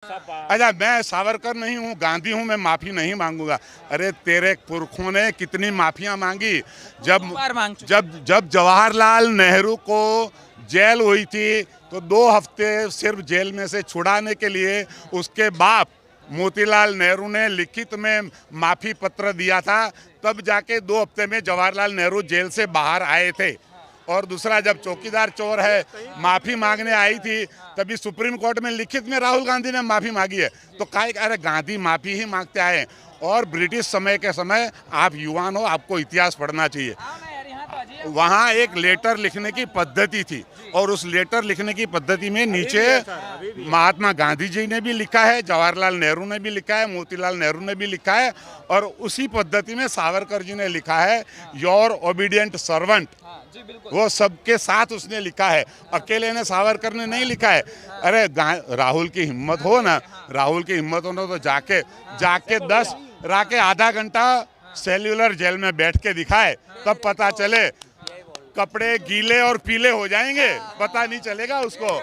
अच्छा, मैं सावरकर नहीं हूँ, गांधी हूँ, मैं माफी नहीं मांगूंगा। अरे तेरे पुरखों ने कितनी माफियां मांगी। जब जवाहरलाल नेहरू को जेल हुई थी तो 2 हफ्ते सिर्फ जेल में से छुड़ाने के लिए उसके बाप मोतीलाल नेहरू ने लिखित में माफी पत्र दिया था। तब जाके 2 हफ्ते में जवाहरलाल नेहरू जेल से बाहर आए थे। और दूसरा, जब चौकीदार चोर है माफी मांगने आई थी तभी सुप्रीम कोर्ट में लिखित में राहुल गांधी ने माफी मांगी है। तो काहे, अरे गांधी माफी ही मांगते आए। और ब्रिटिश समय के समय, आप युवान हो, आपको इतिहास पढ़ना चाहिए। वहाँ एक लेटर लिखने की पद्धति थी और उस लेटर लिखने की पद्धति में नीचे महात्मा गांधी जी ने भी लिखा है, जवाहरलाल नेहरू ने भी लिखा है, मोतीलाल नेहरू ने भी लिखा है, और उसी पद्धति में सावरकर जी ने लिखा है, योर ओबीडियंट सर्वेंट। वो सबके साथ उसने लिखा है, अकेले ने सावरकर ने नहीं लिखा है। अरे राहुल की हिम्मत हो ना, राहुल की हिम्मत हो ना तो जाके आधा घंटा सेल्यूलर जेल में बैठ के दिखाए, तब पता चले। कपड़े गीले और पीले हो जाएंगे, पता नहीं चलेगा उसको।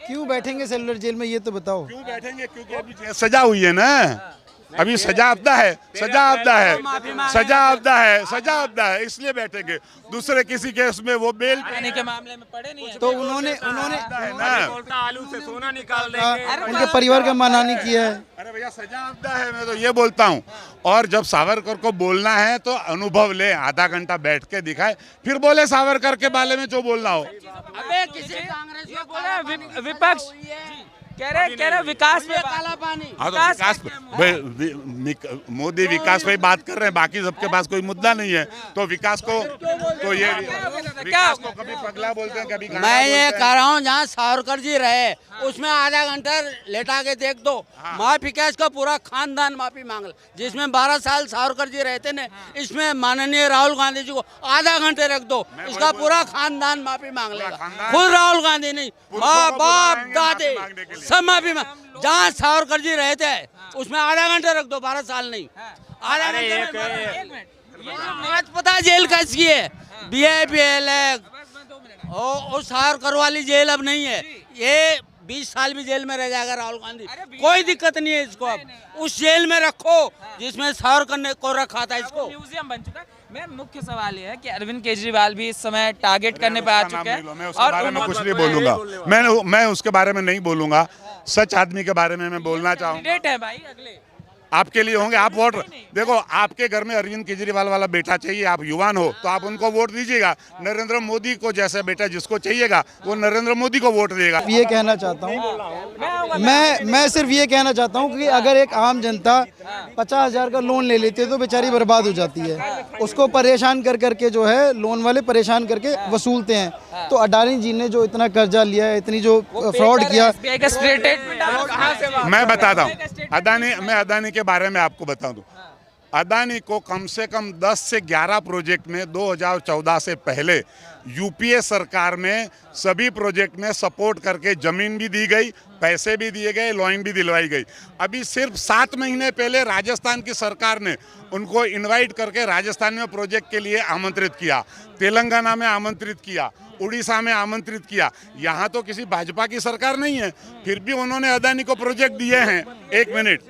क्यों बैठेंगे सेल्यूलर जेल में, ये तो बताओ। क्यों बैठेंगे? क्योंकि अभी सजा हुई है ना, अभी सजा आपदा है, सजा आपदा है, इसलिए बैठेंगे। दूसरे किसी केस में वो बेल के मामले में पड़े नहीं है, तो उन्होंने आलू से सोना निकाल देंगे। उनके परिवार का मानहानि किया है। अरे भैया, सजा आपदा है, मैं तो ये बोलता हूँ। और जब सावरकर को बोलना है तो अनुभव ले, आधा घंटा बैठ के दिखाए, फिर बोले सावरकर के बारे में जो बोलना हो। अबे किसी कांग्रेस में बोला विपक्ष कह रहे विकास में काला पानी। हाँ, तो मोदी विकास पे बात कर रहे हैं, बाकी सबके पास कोई मुद्दा नहीं है। तो विकास को तो ये विकास को कभी पगला बोलते हैं, कभी मैं ये कह रहा हूँ, जहाँ सावरकर जी रहे उसमें आधा घंटा लेटा के देख दो। माफी क्या, इसका पूरा खानदान माफी मांग ले। जिसमें 12 साल सावरकर जी रहते ने, इसमें माननीय राहुल गांधी जी को आधा घंटे रख दो, इसका पूरा खानदान माफी मांग लेगा। खुद राहुल गांधी नहीं, माँ बाप दादे सब माफी मांग। जहाँ सावरकर जी रहते हैं उसमें आधा घंटे रख दो, 12 साल नहीं, आधा घंटे। आज पता जेल कैसी है, BIPL है, और सावरकर वाली जेल अब नहीं है। ये 20 साल भी जेल में रह जाएगा राहुल गांधी, कोई दिक्कत नहीं है इसको। अब उस जेल में रखो जिसमें सावरकर ने को रखा था, इसको म्यूजियम बन चुका है। मेरा मुख्य सवाल ये है कि अरविंद केजरीवाल भी इस समय टारगेट करने पे आ चुके हैं। मैं उसके बारे में कुछ नहीं बोलूंगा, मैं उसके बारे में नहीं बोलूंगा। सच आदमी के बारे में मैं बोलना चाहूँगा। है भाई, अगले आपके लिए होंगे, आप वोट देखो। आपके घर में अरविंद केजरीवाल वाला बेटा चाहिए, आप युवान हो तो आप उनको वोट दीजिएगा। नरेंद्र मोदी को जैसा बेटा जिसको चाहिएगा वो नरेंद्र मोदी को वोट देगा। ये कहना चाहता हूँ मैं सिर्फ ये कहना चाहता हूँ कि अगर एक आम जनता 50,000 का लोन ले लेती है तो बेचारी बर्बाद हो जाती है। उसको परेशान कर करके जो है लोन वाले परेशान करके वसूलते हैं। तो अडानी जी ने जो इतना कर्जा लिया है, इतनी जो फ्रॉड किया, मैं बताता हूँ। अदानी के बारे में आपको बता दूं, अदानी को कम से कम 10 से 11 प्रोजेक्ट में 2014 से पहले UPA सरकार में सभी प्रोजेक्ट में सपोर्ट करके जमीन भी दी गई, पैसे भी दिए गए, लोन भी दिलवाई गई। अभी सिर्फ 7 महीने पहले राजस्थान की सरकार ने उनको इनवाइट करके राजस्थान में प्रोजेक्ट के लिए आमंत्रित किया, तेलंगाना में आमंत्रित किया, उड़ीसा में आमंत्रित किया। यहाँ तो किसी भाजपा की सरकार नहीं है, फिर भी उन्होंने अदानी को प्रोजेक्ट दिए हैं। एक मिनट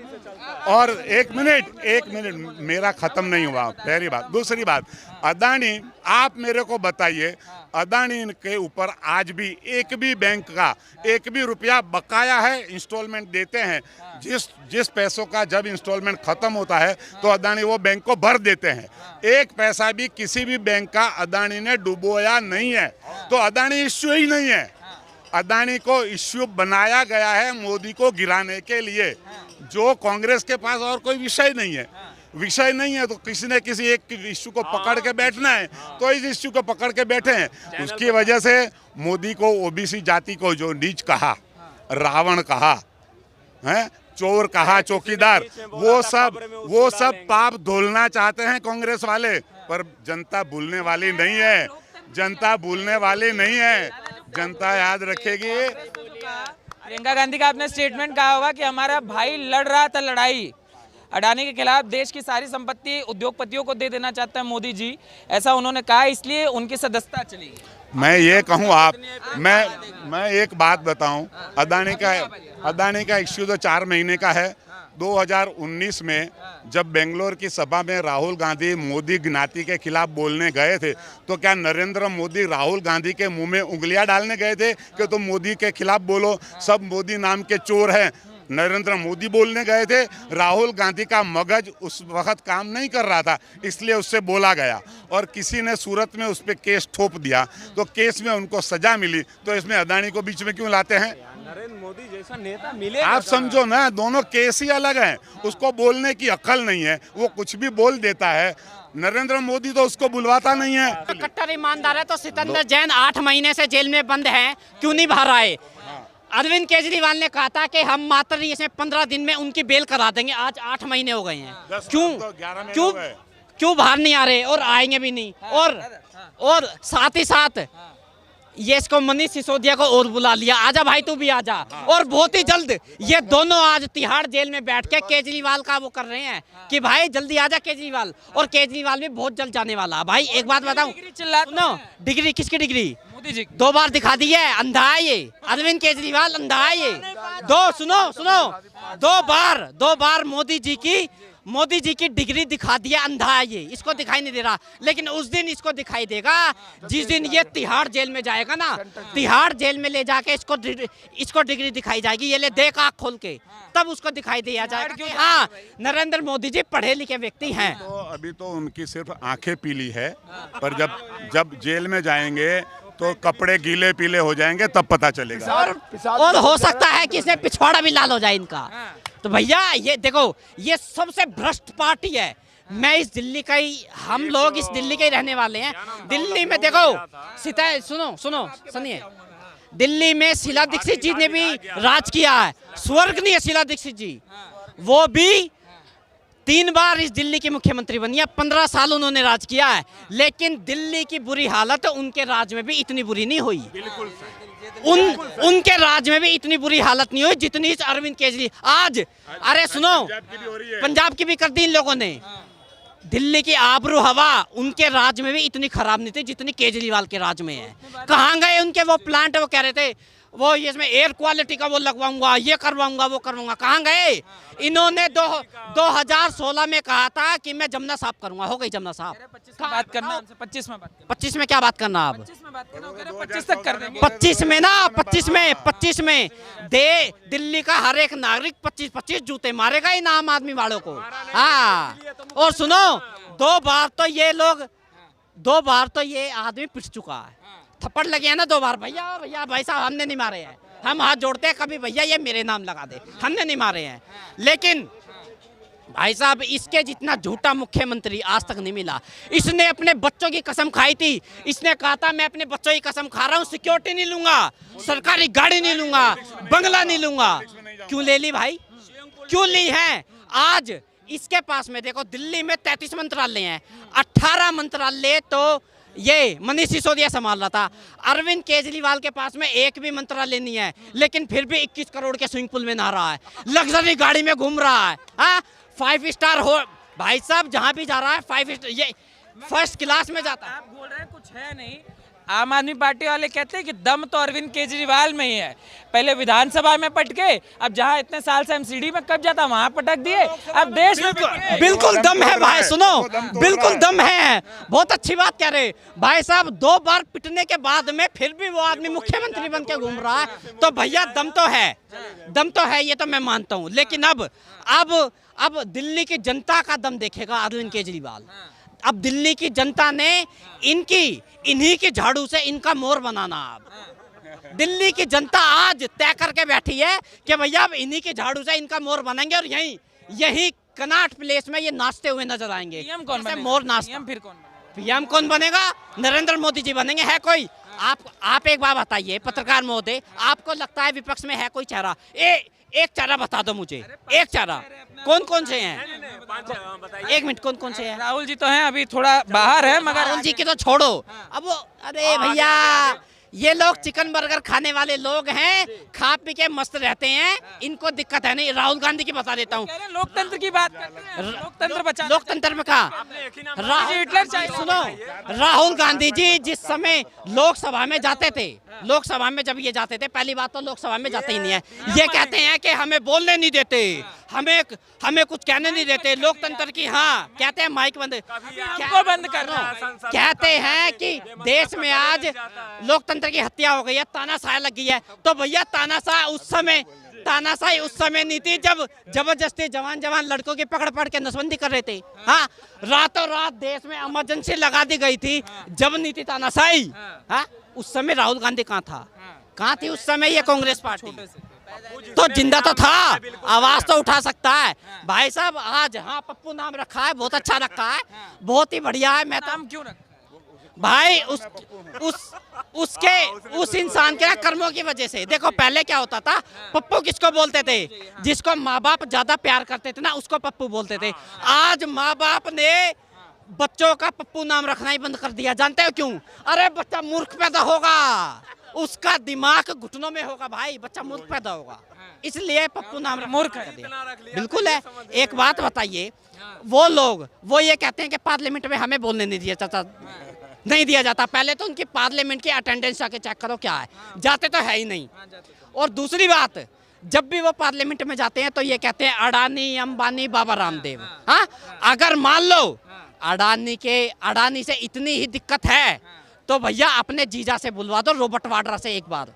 मेरा खत्म नहीं हुआ, पहली बात। दूसरी बात, अदानी, आप मेरे को बताइए, अदानी के ऊपर आज भी एक भी बैंक का एक भी रुपया बकाया है? इंस्टॉलमेंट देते हैं, जिस पैसों का जब इंस्टॉलमेंट खत्म होता है तो अदानी वो बैंक को भर देते हैं। एक पैसा भी किसी भी बैंक का अदानी ने डुबोया नहीं है। तो अदानी इश्यू ही नहीं है। अदानी को इश्यू बनाया गया है मोदी को गिराने के लिए। जो कांग्रेस के पास और कोई विषय नहीं है, तो किसी ने किसी एक इश्यू को पकड़ के बैठना है तो इस इश्यू को पकड़ के बैठे हैं। उसकी वजह से मोदी को OBC जाति को जो नीच कहा, रावण कहा है, चोर कहा, चौकीदार, वो सब पाप धोलना चाहते हैं कांग्रेस वाले। पर जनता भूलने वाली नहीं है, जनता याद रखेगी। प्रियंका गांधी का आपने स्टेटमेंट कहा होगा कि हमारा भाई लड़ रहा था लड़ाई अडानी के खिलाफ, देश की सारी संपत्ति उद्योगपतियों को दे देना चाहता है मोदी जी, ऐसा उन्होंने कहा, इसलिए उनकी सदस्यता चली गई। मैं ये कहूँ मैं एक बात बताऊं, अदानी का इश्यू तो 4 महीने का है। 2019 में जब बेंगलोर की सभा में राहुल गांधी मोदी ज्ञाति के खिलाफ बोलने गए थे, तो क्या नरेंद्र मोदी राहुल गांधी के मुंह में उंगलियां डालने गए थे कि तुम मोदी के खिलाफ बोलो, सब मोदी नाम के चोर हैं? नरेंद्र मोदी बोलने गए थे। राहुल गांधी का मगज उस वक्त काम नहीं कर रहा था, इसलिए उससे बोला गया और किसी ने सूरत में उस पर केस ठोप दिया, तो केस में उनको सजा मिली। तो इसमें अदानी को बीच में क्यों लाते हैं? नरेंद्र मोदी जैसा नेता मिले, आप समझो ना, दोनों केस ही अलग हैं। उसको बोलने की अक्ल नहीं है, वो कुछ भी बोल देता है। नरेंद्र मोदी तो उसको बुलवाता नहीं है। कट्टर ईमानदार है तो सितंदर जैन 8 महीने से जेल में बंद है, क्यों नहीं बाहर आए? अरविंद केजरीवाल ने कहा था कि हम मात्र इसमें 15 दिन में उनकी बेल करा देंगे। आज 8 महीने हो गए हैं, क्यों बाहर नहीं आ रहे? और आएंगे भी नहीं। और साथ ही साथ ये इसको मनीष सिसोदिया को और बुला लिया, आजा भाई तू भी आजा। और बहुत ही जल्द ये दोनों आज तिहाड़ जेल में बैठ के केजरीवाल का वो कर रहे हैं कि भाई जल्दी आजा केजरीवाल। और केजरीवाल भी बहुत जल्द जाने वाला। भाई एक बात बताऊं, सुनो, डिग्री किसकी डिग्री? मोदी जी 2 बार दिखा दी है, अंधा है ये अरविंद केजरीवाल, अंधा है ये। दो बार मोदी जी की डिग्री दिखा दिया, अंधा है ये, इसको दिखाई नहीं दे रहा। लेकिन उस दिन इसको दिखाई देगा जिस दिन ये तिहाड़ जेल में जाएगा ना, तिहाड़ जेल में ले जाके इसको डिग्री दिखाई जाएगी। ये ले देख आँख खोल के, तब उसको दिखाई दिया जाएगा कि हाँ नरेंद्र मोदी जी पढ़े लिखे व्यक्ति हैं। तो अभी तो उनकी सिर्फ आंखें पीली है, पर जब जेल में जाएंगे तो कपड़े गीले पीले हो जाएंगे, तब पता चलेगा। और हो सकता है कि इसमें पिछवाड़ा भी लाल हो जाए इनका। तो भैया ये देखो, ये सबसे भ्रष्ट पार्टी है। मैं इस दिल्ली का ही, हम लोग इस दिल्ली के ही रहने वाले हैं। दिल्ली में देखो, सुनिए, दिल्ली में शीला दीक्षित जी ने भी राज किया है। स्वर्ग नहीं है शीला दीक्षित जी, वो भी 3 बार इस दिल्ली की मुख्यमंत्री बनी है। 15 साल उन्होंने राज किया है, लेकिन दिल्ली की बुरी हालत उनके राज में भी इतनी बुरी नहीं हुई। उनके राज में भी इतनी बुरी हालत नहीं हुई जितनी इस अरविंद केजरीवाल आज। अरे सुनो, पंजाब की भी कर दी इन लोगों ने। दिल्ली की आबरू हवा उनके राज में भी इतनी खराब नहीं थी जितनी केजरीवाल के राज में है। कहाँ गए उनके वो प्लांट? वो कह रहे थे वो इसमें एयर क्वालिटी का वो लगवाऊंगा, ये करवाऊंगा, वो करवाऊंगा। कहाँ गए? इन्होंने 2016 में कहा था कि मैं जमुना साफ करूंगा, हो गई जमुना साफ। बात करना 25 में, 25 में क्या बात करना? आप 25 में बात करना, 25 तक कर देंगे। 25 में ना, 25 में दे दिल्ली का हर एक नागरिक 25 जूते मारेगा इन आम आदमी वालों को। हाँ, और सुनो, 2 बार तो ये आदमी पिट चुका है, थप्पड़ लगे हैं ना 2 बार। भैया भाई साहब हमने नहीं मारे हैं, हम हाथ जोड़ते हैं कभी, भैया ये मेरे नाम लगा दे, हमने नहीं मारे हैं। लेकिन भाई साहब इसके जितना झूठा मुख्यमंत्री आज तक नहीं मिला। इसने अपने बच्चों की कसम खाई थी, इसने कहा था मैं अपने बच्चों की कसम खा रहा हूँ, सिक्योरिटी नहीं लूंगा, सरकारी गाड़ी नहीं लूंगा, बंगला नहीं लूंगा। क्यों ले ली भाई? क्यों ली है? आज इसके पास में देखो, दिल्ली में 33 मंत्रालय हैं, 18 मंत्रालय तो ये मनीष सिसोदिया संभाल रहा था। अरविंद केजरीवाल के पास में एक भी मंत्रालय नहीं है, लेकिन फिर भी 21 करोड़ के स्विमिंग पूल में नहा रहा है, लग्जरी गाड़ी में घूम रहा है। हाँ, 5 स्टार हो भाई साहब, जहां भी जा रहा है 5 स्टार, ये फर्स्ट क्लास में जाता है। आप बोल रहे हैं कुछ है नहीं। आम आदमी पार्टी वाले कहते हैं कि दम तो अरविंद केजरीवाल में ही है। पहले विधानसभा में पटके, अब जहां इतने साल से एमसीडी में कब जाता वहां पटक दिए, अब देश में बिल्कुल दम है भाई। सुनो, बिल्कुल दम है, बहुत अच्छी बात कह रहे भाई साहब। 2 बार पिटने के बाद में फिर भी वो आदमी मुख्यमंत्री बन के घूम रहा है, तो भैया दम तो है, ये तो मैं मानता हूँ। लेकिन अब दिल्ली की जनता का दम देखेगा अरविंद केजरीवाल। अब दिल्ली की जनता ने इन्हीं की झाड़ू से इनका मोर बनाना। अब दिल्ली की जनता आज तय करके बैठी है कि भैया अब इन्हीं की झाड़ू से इनका मोर बनाएंगे, और यही कनॉट प्लेस में ये नाचते हुए नजर आएंगे। पीएम कौन बनेगा? मोर नाचता। फिर कौन बनेगा? पीएम कौन बनेगा? नरेंद्र मोदी जी बनेंगे। है कोई? आप एक बात बताइए पत्रकार महोदय, आपको लगता है विपक्ष में है कोई चेहरा? एक चेहरा बता दो मुझे, एक चेहरा। कौन से हैं? 1 मिनट, कौन से हैं? राहुल जी तो हैं, अभी थोड़ा बाहर है, मगर राहुल जी की तो छोड़ो। अब अरे भैया ये लोग चिकन बर्गर खाने वाले लोग हैं, खा पी के मस्त रहते हैं, इनको दिक्कत है नहीं। राहुल गांधी की बता देता हूँ, कह रहे हैं लोकतंत्र की बात करते हैं, लोकतंत्र बचा लोकतंत्र में कहा हिटलर चाहिए। सुनो, राहुल गांधी जी जिस समय लोकसभा में जाते थे, लोकसभा में जब ये जाते थे, पहली बात तो लोकसभा में जाते ही नहीं है, ये कहते हैं कि हमें बोलने नहीं देते, हमें कुछ कहने नहीं देते, लोकतंत्र की, हाँ कहते हैं माइक बंद, हमको बंद कर रहा है। कहते हैं कि देश में आज लोकतंत्र की हत्या हो गई है, तानाशाही लग गई है। तो भैया तानाशाही उस समय नहीं थी जब जबरदस्ती जवान लड़कों की पकड़ के नसबंदी कर रहे थे। हाँ, रातों रात देश में इमरजेंसी लगा दी गई थी, जब नहीं थी तानाशाही। हाँ, उस समय राहुल गांधी कहाँ था, कहाँ थी उस समय ये कांग्रेस पार्टी? तो जिंदा तो था, आवाज तो उठा सकता है भाई साहब। आज हाँ पप्पू नाम रखा है, बहुत अच्छा रखा है, बहुत ही बढ़िया है। मैं नाम क्यों रखा भाई उस इंसान के कर्मों की वजह से। देखो पहले क्या होता था, पप्पू किसको बोलते थे? जिसको माँ बाप ज्यादा प्यार करते थे ना, उसको पप्पू बोलते थे। आज माँ बाप ने बच्चों का पप्पू नाम रखना ही बंद कर दिया। जानते हो क्यों? अरे बच्चा मूर्ख पैदा होगा, उसका दिमाग घुटनों में होगा भाई, बच्चा मूर्ख पैदा होगा, इसलिए पप्पू नाम मूर्ख है। बिल्कुल है। एक बात बताइए, वो लोग वो ये कहते हैं कि पार्लियामेंट में हमें बोलने नहीं दिया जाता, नहीं दिया जाता। पहले तो उनकी पार्लियामेंट की अटेंडेंस आके चेक करो क्या है, जाते तो है ही नहीं। और दूसरी बात, जब भी वो पार्लियामेंट में जाते हैं तो ये कहते हैं अडानी, अंबानी, बाबा रामदेव। हाँ, अगर मान लो अडानी से इतनी ही दिक्कत है तो भैया अपने जीजा से बुलवा दो, रॉबर्ट वाड्रा से एक बार।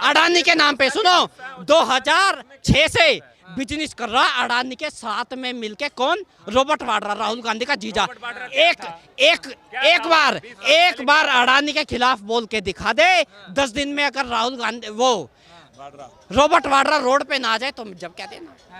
अडानी के नाम पे सुनो, 2006 से बिजनेस कर रहा अडानी के साथ में मिलके, कौन? रॉबर्ट वाड्रा, राहुल गांधी का जीजा। एक बार अडानी के खिलाफ बोल के दिखा दे, 10 दिन में अगर राहुल गांधी रॉबर्ट वाड्रा रोड पे ना आ जाए तो जब कहते हैं ना